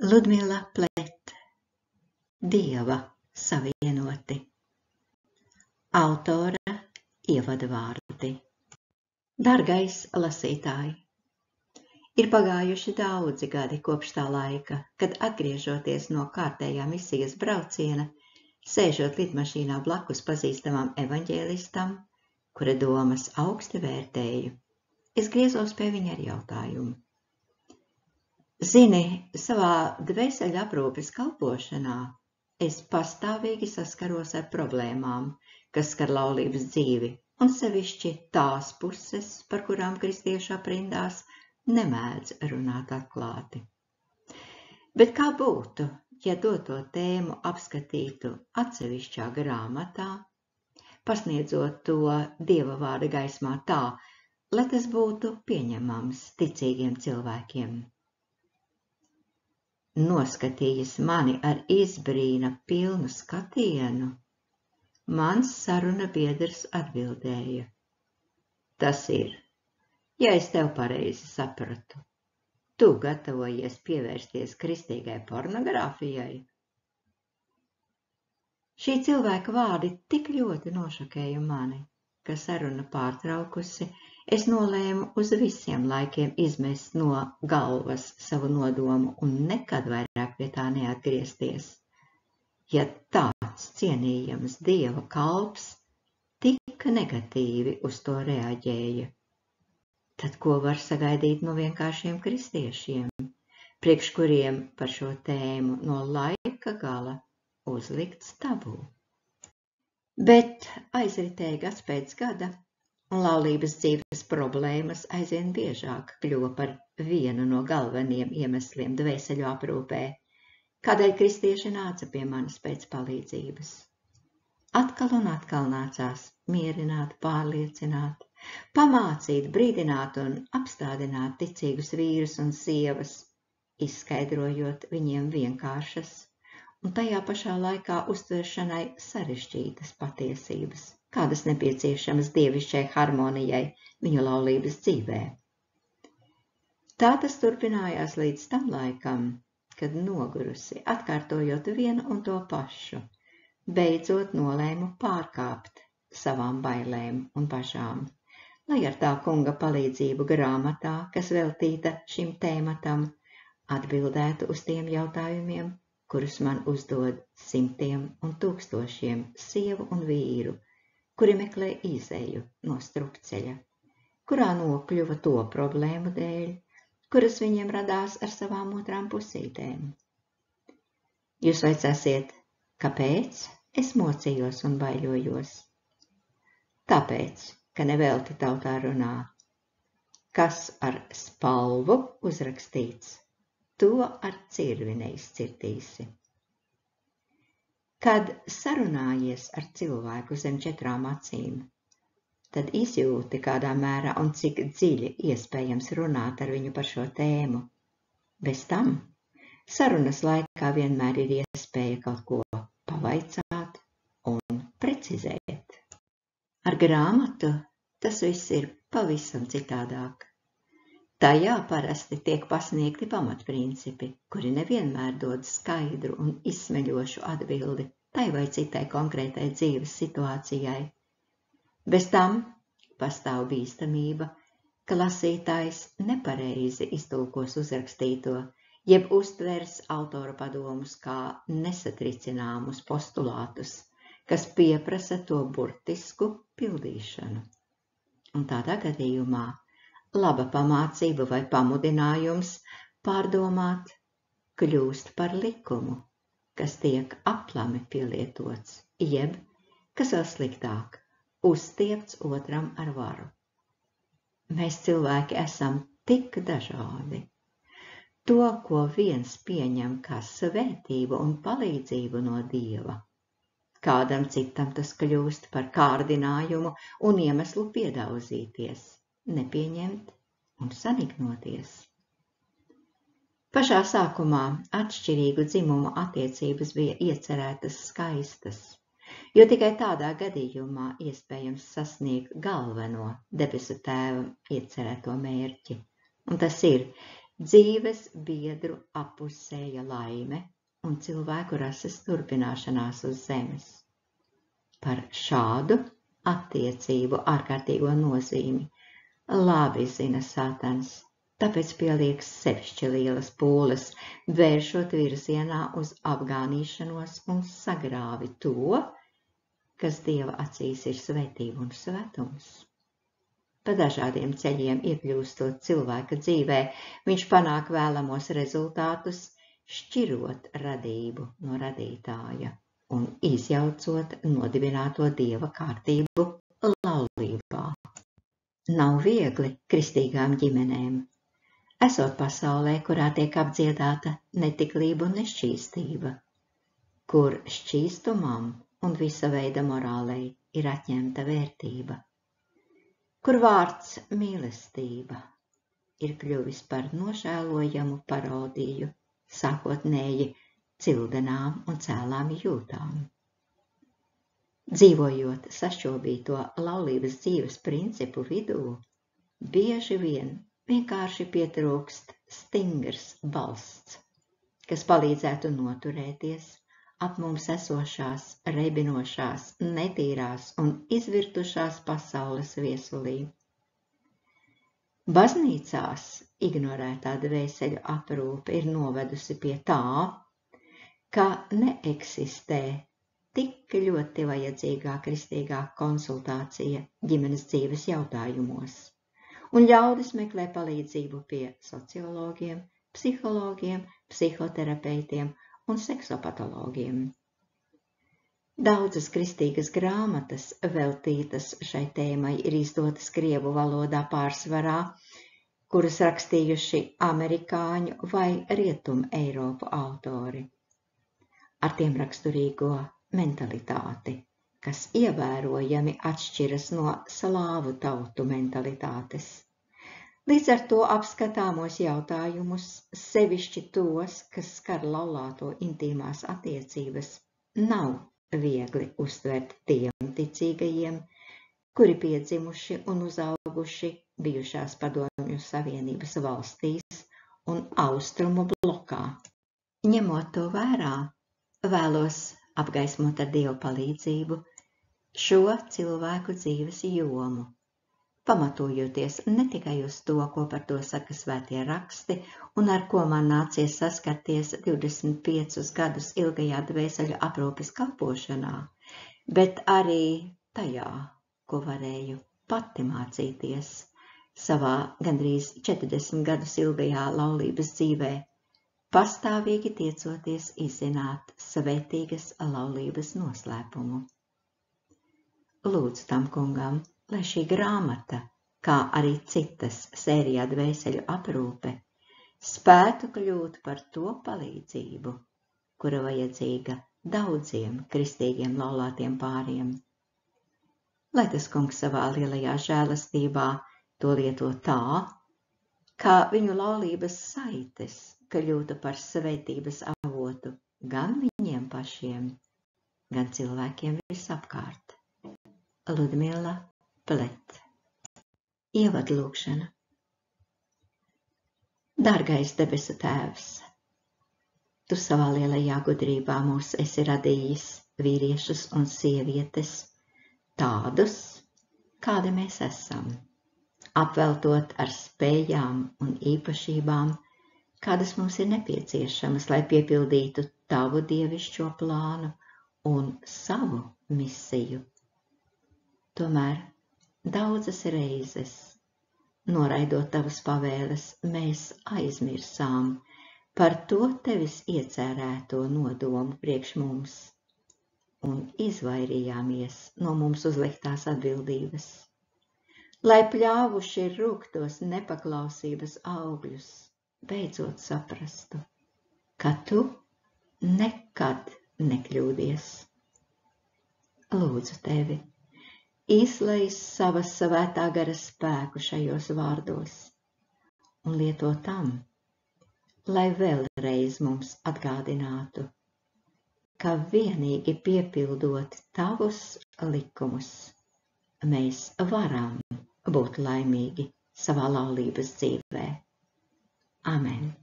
Ludmila Plet, Dieva savienoti. Autora ievadvārdi. Dargais lasītāj, ir pagājuši daudzi gadi kopš tā laika, kad atgriežoties no kārtējā misijas brauciena, sēžot lidmašīnā blakus pazīstamam evaņģēlistam, kura domas augsti vērtēju, es griezos pie viņa ar jautājumu. Zini, savā dvēseļa aprūpes kalpošanā es pastāvīgi saskaros ar problēmām, kas skar laulības dzīvi, un sevišķi tās puses, par kurām kristiešu aprindās nemēdz runāt atklāti. Bet kā būtu, ja doto tēmu apskatītu atsevišķā grāmatā, pasniedzot to Dieva vārda gaismā tā, lai tas būtu pieņemams ticīgiem cilvēkiem? Noskatījis mani ar izbrīna pilnu skatienu, mans saruna biedrs atbildēja. Tas ir, ja es tev pareizi sapratu, tu gatavojies pievērsties kristīgai pornogrāfijai? Šī cilvēka vārdi tik ļoti nošokēja mani, ka saruna pārtraukusi, es nolēmu uz visiem laikiem izmest no galvas savu nodomu un nekad vairāk pie tā neatgriezties. Ja tāds cienījams Dieva kalps tik negatīvi uz to reaģēja, tad ko var sagaidīt no vienkāršiem kristiešiem, priekš kuriem par šo tēmu no laika gala uzlikts tabū? Bet aizritēja gads pēc gada, un laulības dzīves problēmas aizvien biežāk kļuva par vienu no galvenajiem iemesliem dvēseļu aprūpē, kādēļ kristieši nāca pie manis pēc palīdzības. Atkal un atkal nācās mierināt, pārliecināt, pamācīt, brīdināt un apstādināt ticīgus vīrus un sievas, izskaidrojot viņiem vienkāršas un tajā pašā laikā uztveršanai sarežģītas patiesības, kādas nepieciešamas dievišķai harmonijai viņu laulības dzīvē. Tā tas turpinājās līdz tam laikam, kad nogurusi, atkārtojot vienu un to pašu, beidzot nolēmu pārkāpt savām bailēm un bažām, lai ar tā kunga palīdzību grāmatā, kas veltīta šim tēmatam, atbildētu uz tiem jautājumiem, kurus man uzdod simtiem un tūkstošiem sievu un vīru, kuri meklē izeju no strupceļa, kurā nokļuva to problēmu dēļ, kuras viņiem radās ar savām otrām pusītēm. Jūs vaicāsiet, kāpēc es mocījos un baiļojos? Tāpēc, ka nevelti tautā runā, kas ar spalvu uzrakstīts, to ar cirvi neizcirtīsi. Kad sarunājies ar cilvēku zem 4 acīm, tad izjūti kādā mērā un cik dziļi iespējams runāt ar viņu par šo tēmu. Bez tam sarunas laikā vienmēr ir iespēja kaut ko pavaicāt un precizēt. Ar grāmatu tas viss ir pavisam citādāk. Tajā parasti tiek pasniegti pamatprincipi, kuri nevienmēr dod skaidru un izsmeļošu atbildi tai vai citai konkrētai dzīves situācijai. Bez tam pastāv bīstamība, ka lasītājs nepareizi iztulkos uzrakstīto, jeb uztvers autora padomus kā nesatricināmus postulātus, kas pieprasa to burtisku pildīšanu. Un tādā gadījumā laba pamācība vai pamudinājums pārdomāt kļūst par likumu, kas tiek aplami pielietots, jeb, kas vēl sliktāk, uzstiepts otram ar varu. Mēs cilvēki esam tik dažādi. To, ko viens pieņem kā svētību un palīdzību no Dieva, kādam citam tas kļūst par kārdinājumu un iemeslu piedauzīties, nepieņemt un saniknoties. Pašā sākumā atšķirīgu dzimumu attiecības bija iecerētas skaistas, jo tikai tādā gadījumā iespējams sasniegt galveno debesu Tēva iecerēto mērķi, un tas ir dzīves biedru apusēja laime un cilvēku rases turpināšanās uz zemes. Par šādu attiecību ārkārtīgo nozīmi labi zina Sātans, tāpēc pieliek sevišķi lielas pūles, vēršot virzienā uz apgānīšanos un sagrāvi to, kas Dieva acīs ir svētība un svētums. Pa dažādiem ceļiem iekļūstot cilvēka dzīvē, viņš panāk vēlamos rezultātus, šķirot radību no radītāja un izjaucot nodibināto Dieva kārtību laulībā. Nav viegli kristīgām ģimenēm, esot pasaulē, kurā tiek apdziedāta netiklība un nešķīstība, kur šķīstumam un visa veida morālei ir atņemta vērtība, kur vārds mīlestība ir kļuvis par nožēlojamu parodiju sākotnēji cildenām un cēlām jūtām. Dzīvojot sašķobīto laulības dzīves principu vidū, bieži vien vienkārši pietrūkst stingrs balsts, kas palīdzētu noturēties ap mums esošās, rebinošās, netīrās un izvirtušās pasaules viesulī. Baznīcās ignorētā dvēseļu aprūpe ir novedusi pie tā, ka neeksistē tik ļoti vajadzīgā kristīgā konsultācija ģimenes dzīves jautājumos, un ļaudis meklē palīdzību pie sociologiem, psihologiem, psihoterapeitiem un seksopatologiem. Daudzas kristīgas grāmatas veltītas šai tēmai ir izdotas krievu valodā pārsvarā, kuras rakstījuši amerikāņu vai rietumu Eiropu autori. Ar tiem raksturīgo mentalitāti, kas ievērojami atšķiras no slāvu tautu mentalitātes. Līdz ar to apskatāmos jautājumus, sevišķi tos, kas skar laulāto intīmās attiecības, nav viegli uztvert tiem ticīgajiem, kuri piedzimuši un uzauguši bijušās Padomju Savienības valstīs un Austrumu blokā. Ņemot to vērā, vēlos apgaismot ar Dieva palīdzību šo cilvēku dzīves jomu, pamatojoties ne tikai uz to, ko par to saka svētie raksti un ar ko man nācies saskarties 25 gadus ilgajā dvēseļu aprūpes kalpošanā, bet arī tajā, ko varēju pati mācīties savā gandrīz 40 gadus ilgajā laulības dzīvē, pastāvīgi tiecoties izzināt svētīgas laulības noslēpumu. Lūdzu tam kungam, lai šī grāmata, kā arī citas sērijā dvēseļu aprūpe, spētu kļūt par to palīdzību, kura vajadzīga daudziem kristīgiem laulātiem pāriem. Lai tas kungs savā lielajā žēlastībā to lieto tā, kā viņu laulības saites kļūtu par svētības avotu gan viņiem pašiem, gan cilvēkiem visapkārt. Ludmila Plet. Ievadlūkšana. Dārgais debesu Tēvs, Tu savā lielajā gudrībā mūs esi radījis vīriešus un sievietes, tādus, kādi mēs esam, apveltot ar spējām un īpašībām, kādas mums ir nepieciešamas, lai piepildītu Tavu dievišķo plānu un savu misiju. Tomēr daudzas reizes, noraidot Tavas pavēles, mēs aizmirsām par to Tevis iecērēto nodomu priekš mums un izvairījāmies no mums uzliktās atbildības, lai pļāvuši rūgtos nepaklausības augļus, beidzot saprastu, ka Tu nekad nekļūdies. Lūdzu Tevi, izlaiž savas svētā gara spēku šajos vārdos un lieto tam, lai vēlreiz mums atgādinātu, ka vienīgi piepildot Tavus likumus, mēs varam būt laimīgi savā laulības dzīvē. Amen!